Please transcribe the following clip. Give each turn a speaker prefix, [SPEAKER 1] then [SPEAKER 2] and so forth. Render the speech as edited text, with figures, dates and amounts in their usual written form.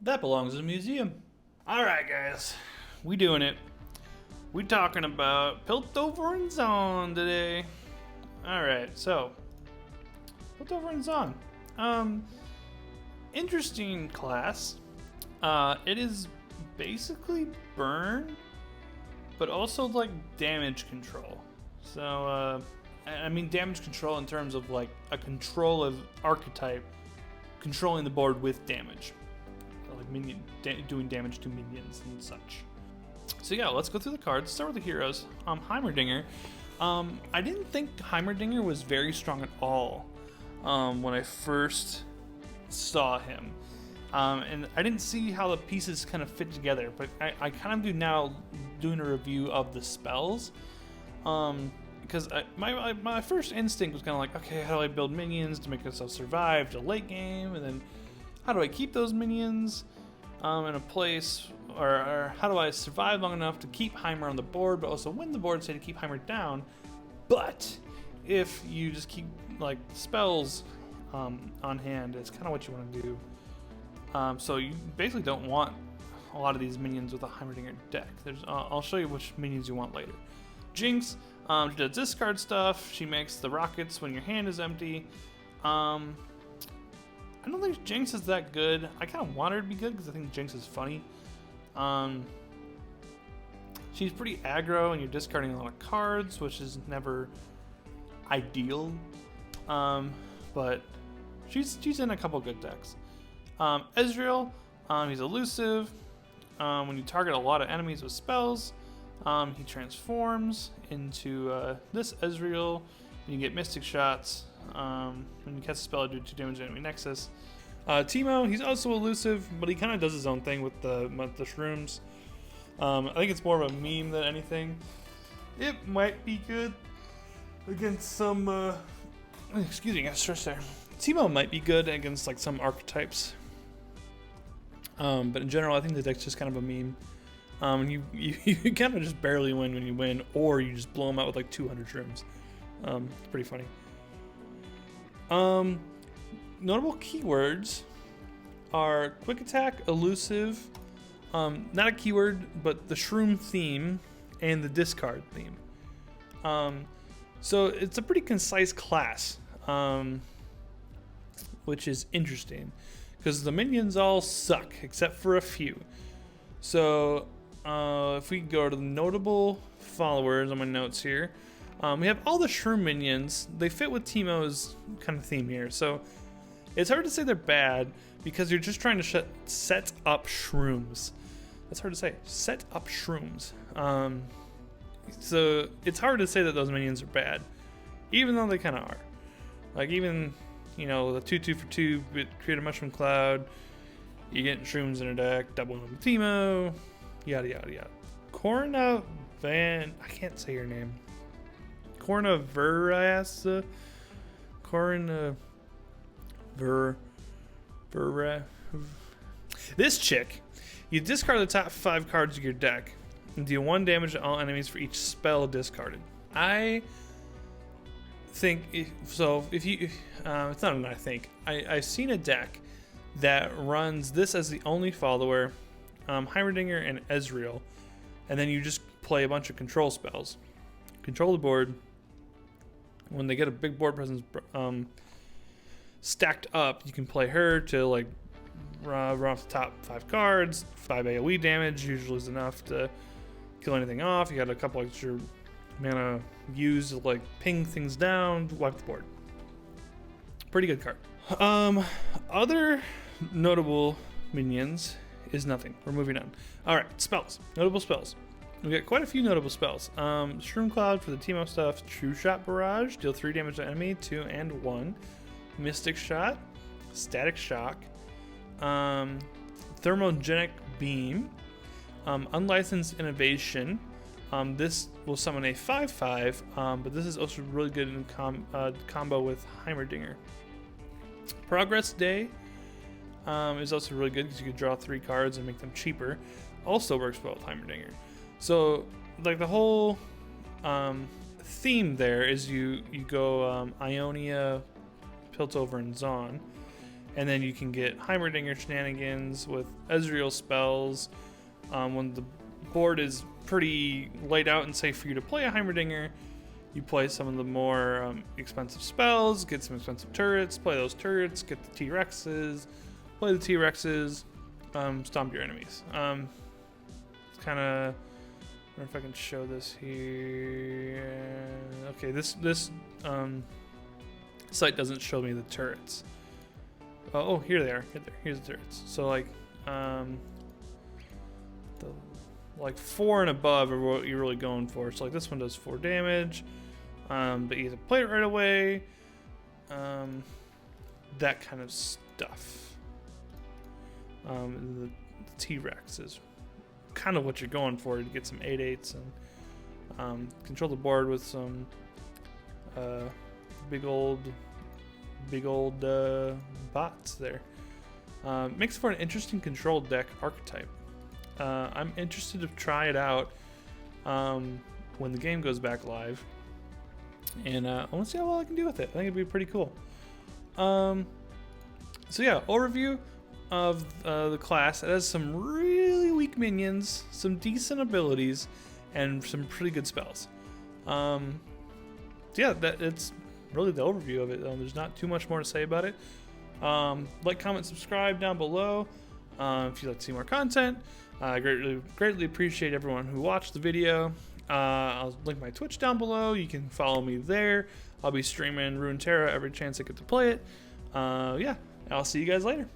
[SPEAKER 1] That belongs in a museum. Alright guys, we doing it. We talking about Piltover and Zaun today. Alright, so Piltover and Zaun. Interesting class. It is basically burn, but also like damage control. So I mean damage control in terms of like a control of archetype controlling the board with damage. Like doing damage to minions and such. So yeah, let's go through the cards. Start with the heroes. Heimerdinger. I didn't think Heimerdinger was very strong at all when I first saw him. And I didn't see how the pieces kind of fit together, but I kind of do now doing a review of the spells. Because my first instinct was kind of like, okay, how do I build minions to make myself survive to late game, and then how do I keep those minions in a place, or how do I survive long enough to keep Heimer on the board, but also win the board, say to keep Heimer down. But if you just keep like spells on hand, it's kind of what you want to do. So you basically don't want a lot of these minions with a Heimerdinger deck. I'll show you which minions you want later. Jinx, she does discard stuff. She makes the rockets when your hand is empty. I don't think Jinx is that good. I kind of want her to be good because I think Jinx is funny. She's pretty aggro and you're discarding a lot of cards, which is never ideal. But she's in a couple good decks. Ezreal, he's elusive. When you target a lot of enemies with spells, he transforms into this Ezreal, and you get Mystic Shots. When you cast a spell, do 2 damage to enemy nexus. Teemo, he's also elusive, but he kind of does his own thing with the shrooms. I think it's more of a meme than anything. It might be good against some. Excuse me, I got stressed there. Teemo might be good against like some archetypes. But in general, I think the deck's just kind of a meme. You kind of just barely win when you win, or you just blow them out with like 200 shrooms. It's pretty funny. Notable keywords are quick attack, elusive, not a keyword, but the shroom theme and the discard theme. So it's a pretty concise class, which is interesting because the minions all suck except for a few. So if we go to the notable followers on my notes here, we have all the shroom minions. They fit with Teemo's kind of theme here. So it's hard to say they're bad because you're just trying to set up shrooms. That's hard to say. Set up shrooms. So it's hard to say that those minions are bad, even though they kind of are. Like even, the 2/2 for 2, create a mushroom cloud. You get shrooms in a deck, double them with Teemo, yada yada yada. I can't say your name. Cornaverasa. This chick, you discard the top 5 cards of your deck and deal 1 damage to all enemies for each spell discarded. I think it's not an I think. I've seen a deck that runs this as the only follower, Heimerdinger and Ezreal, and then you just play a bunch of control spells. Control the board. When they get a big board presence stacked up, you can play her to like run off the top 5 cards. 5 AoE damage usually is enough to kill anything off. You got a couple extra mana used to like ping things down, wipe the board. Pretty good card. Other notable minions is nothing. We're moving on. All right, spells. Notable spells. We got quite a few notable spells. Shroom Cloud for the Teemo stuff. True Shot Barrage. Deal 3 damage to enemy, 2 and 1. Mystic Shot. Static Shock. Thermogenic Beam. Unlicensed Innovation. This will summon a 5/5, but this is also really good in combo with Heimerdinger. Progress Day is also really good because you can draw 3 cards and make them cheaper. Also works well with Heimerdinger. So, like the whole theme there is you go Ionia, Piltover, and Zaun, And then you can get Heimerdinger shenanigans with Ezreal spells. When the board is pretty laid out and safe for you to play a Heimerdinger, you play some of the more expensive spells, get some expensive turrets, play those turrets, get the T-Rexes, play the T-Rexes, stomp your enemies. It's kind of... I wonder if I can show this here. Okay, this site doesn't show me the turrets. Oh, here they are. Here's the turrets. So like, like 4 and above are what you're really going for. So like this one does 4 damage, but you have to play it right away. That kind of stuff. The T-Rex is kind of what you're going for to get some 8/8s and control the board with some big old bots there. Makes for an interesting control deck archetype. I'm interested to try it out when the game goes back live, and I want to see how well I can do with it. I think it'd be pretty cool. So yeah, overview of the class. It has some really weak minions, some decent abilities, and some pretty good spells. Yeah, it's really the overview of it. There's not too much more to say about it. Like, comment, subscribe down below if you'd like to see more content. I greatly appreciate everyone who watched the video. I'll link my Twitch down below. You can follow me there. I'll be streaming Runeterra every chance I get to play it. Yeah, I'll see you guys later.